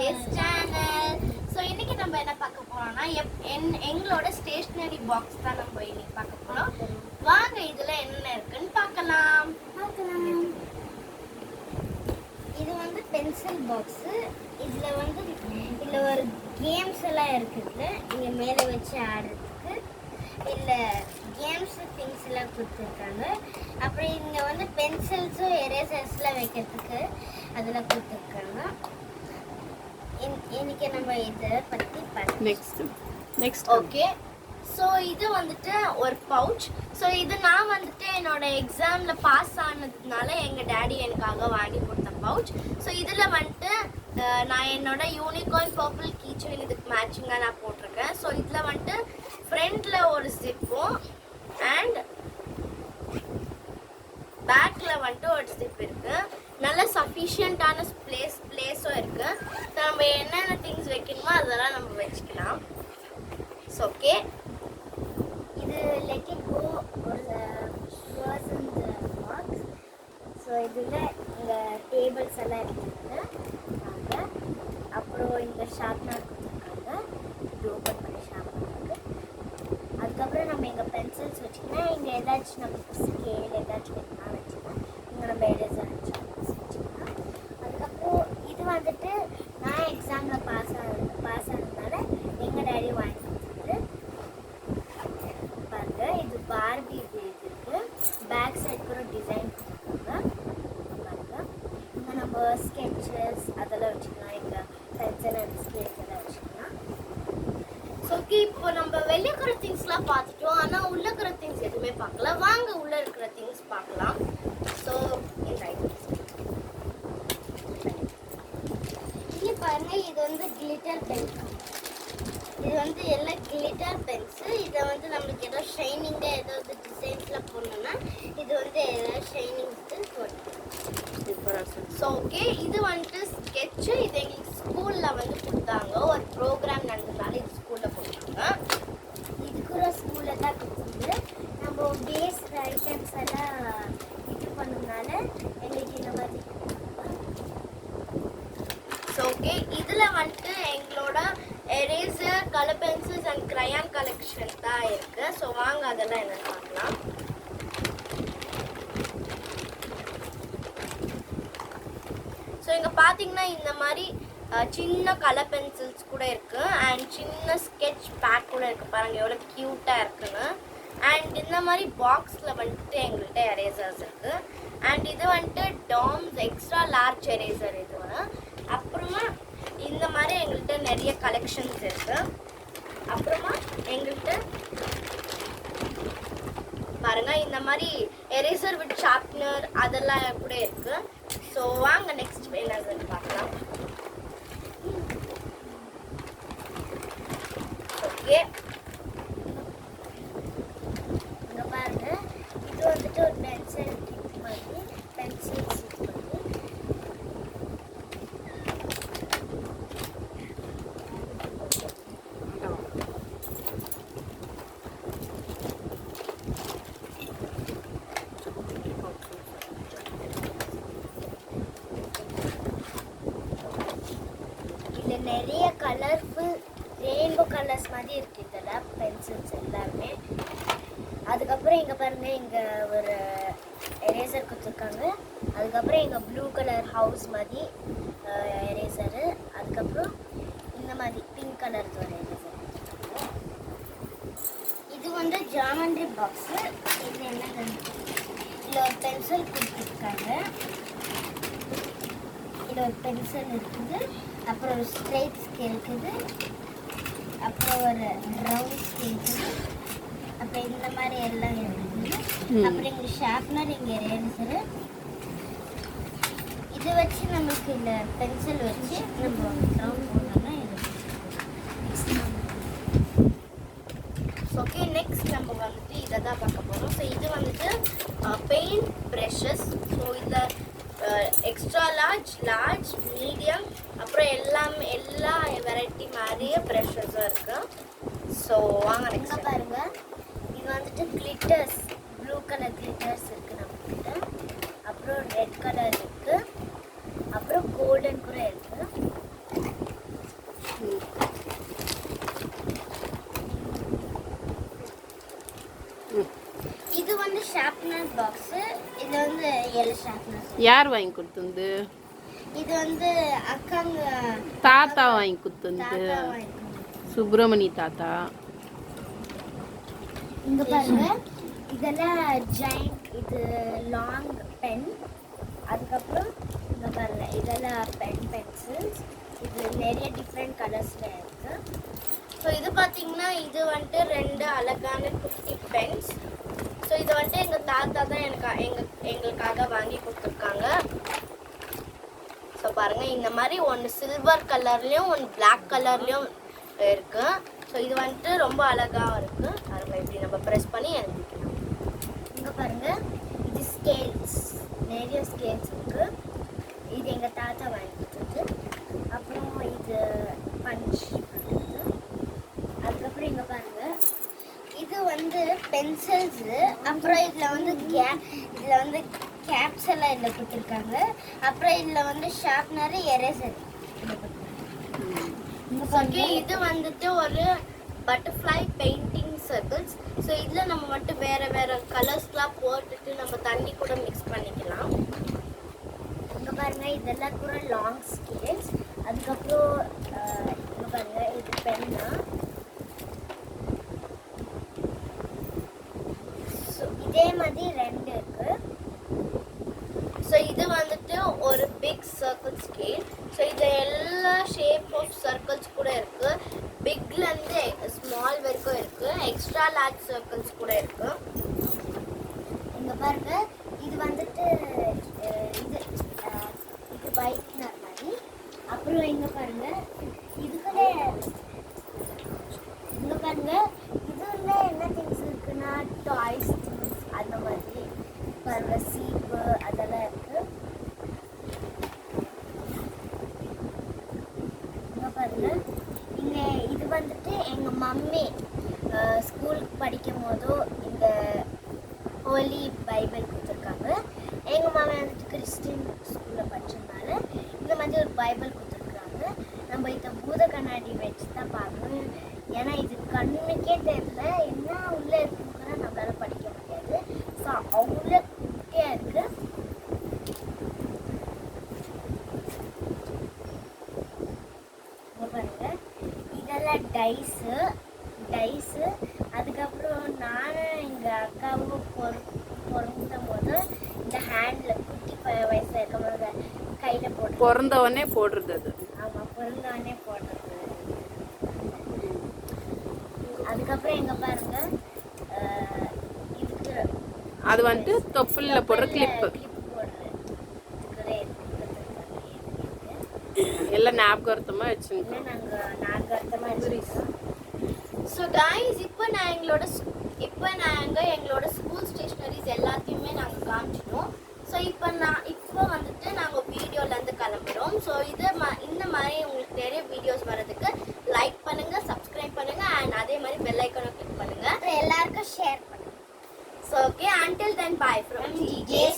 ஜேஸ் channel. So இன்னைக்கு நம்ம என்ன பார்க்க போறோம்னா எங்களோட ஸ்டேஷ்னரி பாக்ஸ் தான் நம்ம இன்னைக்கு பார்க்க போறோம். வாங்க இதுல என்ன இருக்குன்னு பார்க்கலாம். இது வந்து பென்சில் பாக்ஸ். இதுல ஒரு கேம்ஸ் எல்லாம் இருக்குது. இங்க மேல வச்சு ஆடுறதுக்கு இல்ல கேம்ஸ் திங்ஸ் எல்லாம் கொடுத்துருக்காங்க. அப்புறம் இங்க வந்து பென்சில்ஸும் எரேசர்ஸ்லாம் வைக்கிறதுக்கு அதெல்லாம் கொடுத்துருக்காங்க. இன்னைக்கு நம்ம இதை பற்றி பார்க்கலாம். Next okay. ஸோ இது வந்துட்டு ஒரு பவுச். ஸோ இது நான் வந்துட்டு என்னோட எக்ஸாமில் பாஸ் ஆனதுனால எங்கள் டேடி எனக்காக வாங்கி கொடுத்த பவுச். ஸோ இதில் வந்துட்டு நான் என்னோட யூனிகார்ன் பர்பிள் கீச்செயின் இதுக்கு மேட்சிங்காக நான் போட்டிருக்கேன். ஸோ இதில் வந்துட்டு ஃப்ரண்ட்டில் ஒரு ஜிப்பும் அண்ட் பேக்கில் வந்துட்டு ஒரு ஜிப் இருக்குது. நல்ல சஃபிஷியண்ட்டான பிளேஸும் இருக்குது. ஸோ நம்ம என்னென்ன திங்ஸ் வைக்கணுமோ அதெல்லாம் நம்ம வச்சுக்கலாம். ஸோ ஓகே, இது லெட் இட் கோ ஒரு பர்சன் பாக்ஸ். ஸோ இதில் இந்த டேபிள்ஸ் எல்லாம் எடுத்துருக்காங்க. அப்புறம் இந்த ஷார்ப்னர் கொடுத்துருக்காங்க. இது ஓப்பன் பண்ணி ஷார்ப்னர். அதுக்கப்புறம் நம்ம இங்கே பென்சில்ஸ் வச்சுக்கலாம். இங்கே ஏதாச்சும் நமக்கு ஸ்கேல் ஏதாச்சும் வேணும்னா வச்சுக்கலாம். இங்கே நம்ம எரேசர் வச்சுக்கலாம். அதுக்கப்புறம் இது வந்துட்டு நான் எக்ஸாமில் பாஸ் ஆனதுனால எங்கள் டேடி வாங்கி கொடுத்துட்டு பாருங்க. இது பார்பி இருக்கு. பேக் சைட் கூட டிசைன் கொடுத்துருக்காங்க பாருங்க. இங்கே நம்ம ஸ்கெட்சஸ் அதெல்லாம் வச்சுக்கலாம். இங்கே பென்சில் அண்ட் ஸ்கேல்ஸ் எல்லாம் வச்சுக்கலாம். ஸோ ஓகே, இப்போ நம்ம வெளியே இருக்கிற திங்ஸ்லாம் பார்த்துட்டோம். ஆனால் உள்ள இருக்கிற திங்ஸ் எதுவுமே பார்க்கல. வாங்க உள்ள இருக்கிற திங்ஸ் பார்க்கலாம். ஸோ இங்கே பாருங்க, இது வந்து கிளிட்டர் பென். இது வந்து எல்லாம் கிளிட்டர் பென்ஸு. இதை வந்து நம்மளுக்கு ஏதோ ஷைனிங்காக ஏதாவது டிசைன்ஸ்லாம் போடணும்னா இது வந்து ஏதாவது ஷைனிங்ஸ்க்கு போடணும். ஸோ ஓகே, இது வந்துட்டு ஸ்கெட்சு. இது எங்களுக்கு ஸ்கூலில் வந்து கொடுத்தாங்க. ஒரு ப்ரோக்ராம் நடந்ததுனால இது ஸ்கூலில் கொடுத்தாங்க. இது கூட ஸ்கூலில் தான் கொடுத்தது. நம்ம பேஸ் ஐட்டம்ஸ் எல்லாம் இது பண்ணதுனால எங்களுக்கு இந்த மாதிரி. ஸோ ஓகே, இதில் வந்துட்டு எங்களோட eraser, colour pencils and crayon collection தான் இருக்குது. ஸோ வாங்க அதெல்லாம் என்னன்னு பார்க்கலாம். ஸோ இங்கே பார்த்தீங்கன்னா இந்த மாதிரி சின்ன கலர் பென்சில்ஸ் கூட இருக்குது அண்ட் சின்ன ஸ்கெட்ச் பேக் கூட இருக்குது. பாருங்கள் எவ்வளோ க்யூட்டாக இருக்குன்னு. அண்ட் இந்த மாதிரி பாக்ஸில் வந்துட்டு எங்கள்கிட்ட எரேசர்ஸ் இருக்குது. அண்ட் இது வந்துட்டு டாம்ஸ் எக்ஸ்ட்ரா லார்ஜ் எரேசர் இது. அப்புறமா இந்த மாதிரி எங்கள்கிட்ட நிறைய கலெக்ஷன்ஸ் இருக்குது. அப்புறமா எங்கள்கிட்ட பாருங்கள் இந்த மாதிரி எரேசர் வித் ஷார்ப்னர் அதெல்லாம் கூட இருக்குது. ஸோ வாங்க நெக்ஸ்ட் என்னதுன்னு பார்க்கலாம். ஓகே, இங்கே பாருங்க, இது வந்துட்டு ஒரு பென்சில் மாதிரி பென்சில் சீட் மாதிரி. இதில் நிறைய கலர்ஃபுல் ரெயின்போ கலர்ஸ் மாதிரி இருக்குது. இதெல்லாம் பென்சில்ஸ் எல்லாமே. அதுக்கப்புறம் இங்கே பாருங்கள், இங்கே ஒரு எரேசர் கொடுத்துருக்காங்க. அதுக்கப்புறம் இங்கே ப்ளூ கலர் ஹவுஸ் மாதிரி எரேசரு. அதுக்கப்புறம் இந்த மாதிரி பிங்க் கலர் ஒரு எரேசர் கொடுத்துருக்காங்க. இது வந்து ஜாமெண்ட்ரி பாக்ஸு. இது என்ன, இதில் ஒரு பென்சில் கொடுத்துருக்காங்க. இதில் ஒரு பென்சில் இருக்குது. அப்புறம் ஒரு ஸ்ட்ரைட் ஸ்கேல் இருக்குது. அப்புறம் ஒரு ரவுண்ட் ஸ்கேல் இருக்குது. அப்புறம் இந்த மாதிரி எல்லாம் இருக்குது. அப்புறம் இங்கே ஷார்ப்னர், இங்கே எரேசரு. இது வச்சு நமக்கு இந்த பென்சில் வச்சு நம்ம ரவுண்ட் போடணும்னா இது. ஓகே, நெக்ஸ்ட் நம்ம வந்துட்டு இதை தான் பார்க்க போகிறோம். ஸோ இது வந்துட்டு பெயிண்ட் ப்ரெஷஸ். ஸோ இதில் எக்ஸ்ட்ரா லார்ஜ், மீடியம், அப்புறம் எல்லா வெரைட்டி மாதிரியே ப்ரெஷஸும் இருக்குது. ஸோ வாங்க நெக்ஸ்ட் பாருங்க, இது வந்துட்டு கிளிட்டர்ஸ், ப்ளூ கலர் கிளிட்டர்ஸ் இருக்குது நம்மக்கிட்ட. அப்புறம் ரெட் கலர் இருக்குது. அப்புறம் கோல்டன் கூட இருக்குது. பாக்ஸு. இது வந்து எல்லோ ஷார்ப்னர். யார் வாங்கி கொடுத்தது? இது வந்து அக்காங்க தாத்தா வாங்கி கொடுத்தது. தாத்தா வாங்கி கொடுத்தது. சுப்பிரமணி தாத்தா. இங்க பாருங்க, இதெல்லாம் ஜெயண்ட், இது லாங் பென். அதுக்கப்புறம் இங்க பாருங்க, இதெல்லாம் பென்சில்ஸ். இது நிறைய டிஃப்ரெண்ட் கலர்ஸ்ல இருக்கு. ஸோ இது பார்த்தீங்கன்னா இது வந்துட்டு 2 அழகான குட்டி பென்ஸ். ஸோ இது வந்துட்டு எங்கள் தாத்தா தான் எங்களுக்காக வாங்கி கொடுத்துருக்காங்க. ஸோ பாருங்கள், இந்த மாதிரி ஒன்று சில்வர் கலர்லேயும் ஒன்று பிளாக் கலர்லேயும் இருக்குது. ஸோ இது வந்துட்டு ரொம்ப அழகாக இருக்குது. பாருங்கள், இப்படி நம்ம ப்ரெஸ் பண்ணி எழுதிக்கலாம். இங்க பாருங்க, இது ஸ்கேல்ஸ், நிறைய ஸ்கேல்ஸ் இருக்கு. இது எங்க தாத்தா வாங்கி கொடுத்தது. அப்புறம் இது பஞ்ச். அதுக்கப்புறம் இங்க பாருங்க, இது வந்து பென்சில்ஸ். அப்புறம் இதுல வந்து கேப்ஸ் எல்லாம் இதுல கொடுத்துருக்காங்க. அப்புறம் இதுல வந்து ஷார்ப்னர், எரேசர். ஓகே, இது வந்துட்டு ஒரு பட்டர்ஃப்ளை பெயிண்டிங் சர்க்கிள்ஸ். ஸோ இதில் நம்ம மட்டும் வேறு வேறு கலர்ஸ்லாம் போட்டுட்டு நம்ம தண்ணி கூட மிக்ஸ் பண்ணிக்கலாம். இங்க பாருங்க, இதெல்லாம் கூட லாங் ஸ்கேல்ஸ். அதுக்கப்புறம் இங்க பாருங்க, இது பென்னா. இதே மாதிரி 2 இருக்கு. ஸோ இது வந்துட்டு ஒரு பிக் சர்க்கிள் ஸ்கேல். ஸோ இது எல்லா ஷேப் ஆஃப் சர்க்கிள்ஸ் கூட இருக்குது. பிக்லேருந்து ஸ்மால் வரைக்கும் இருக்குது. எக்ஸ்ட்ரா லார்ஜ் சர்க்கிள்ஸ் கூட இருக்குது. இங்க பாருங்க, இது வந்துட்டு இது பைக்னர் மாதிரி. அப்புறம் இங்க பாருங்க, இதுக்குள்ளே இங்க பாருங்க, இதுல என்ன திங்ஸ் இருக்குன்னா டாய்ஸ் அந்த மாதிரி. பாருங்க, சீப்பு அதெல்லாம் இருக்கு. இங்க பாருங்க, இங்க இது வந்துட்டு எங்க மம்மி ஸ்கூலுக்கு படிக்கும் போதோ இந்த ஹோலி பைபிள் கொடுத்துருக்காங்க. எங்க மாமா வந்துட்டு கிறிஸ்டின் ஸ்கூல்ல படிச்சதுனால இந்த மாதிரி ஒரு பைபிள் கொடுத்துருக்காங்க. நம்ம இதை பூத கண்ணாடி வச்சு தான் பார்க்கணும். ஏன்னா இது கண்ணுக்கே தெரியல என்ன உள்ள இருக்குன்னா நம்மளால படிக்க முடியாது. ஸோ அவ்வளோ குட்டியா இருக்கு. பாருங்க, இதெல்லாம் டைஸு. அதுக்கப்புறம் நானும் எங்கள் அக்காவும் பிறந்தும் போது இந்த ஹேண்டில் குட்டி வயசில் இருக்கும்போது கையில் போட்டு பிறந்தவொடனே போடுறது அது. ஆமாம், பிறந்தவொடனே போடுறது. அதுக்கப்புறம் எங்கே பாருங்க, இதுக்கு அது வந்துட்டு தொப்புல போடுற கிளிப்பு. போடுறது எல்லாம் ஞாபகார்த்தமாக வச்சுருக்கோம். இல்லை, நாங்கள் நாகர்த்தமாக வச்சுருக்கோம். ஸோ கைஸ், இப்போ நாங்கள் எங்களோட ஸ்கூல் ஸ்டேஷ்னரிஸ் எல்லாத்தையுமே நாங்கள் காமிச்சிட்டோம். ஸோ இப்போ வந்துட்டு நாங்கள் வீடியோலேருந்து கிளம்புறோம். ஸோ இந்த மாதிரி உங்களுக்கு நிறைய வீடியோஸ் வர்றதுக்கு லைக் பண்ணுங்கள், சப்ஸ்கிரைப் பண்ணுங்கள், அண்ட் அதே மாதிரி பெல் ஐக்கானை கிளிக் பண்ணுங்கள். எல்லாருக்கும் ஷேர் பண்ணுங்கள். So okay, until then, bye from GJ's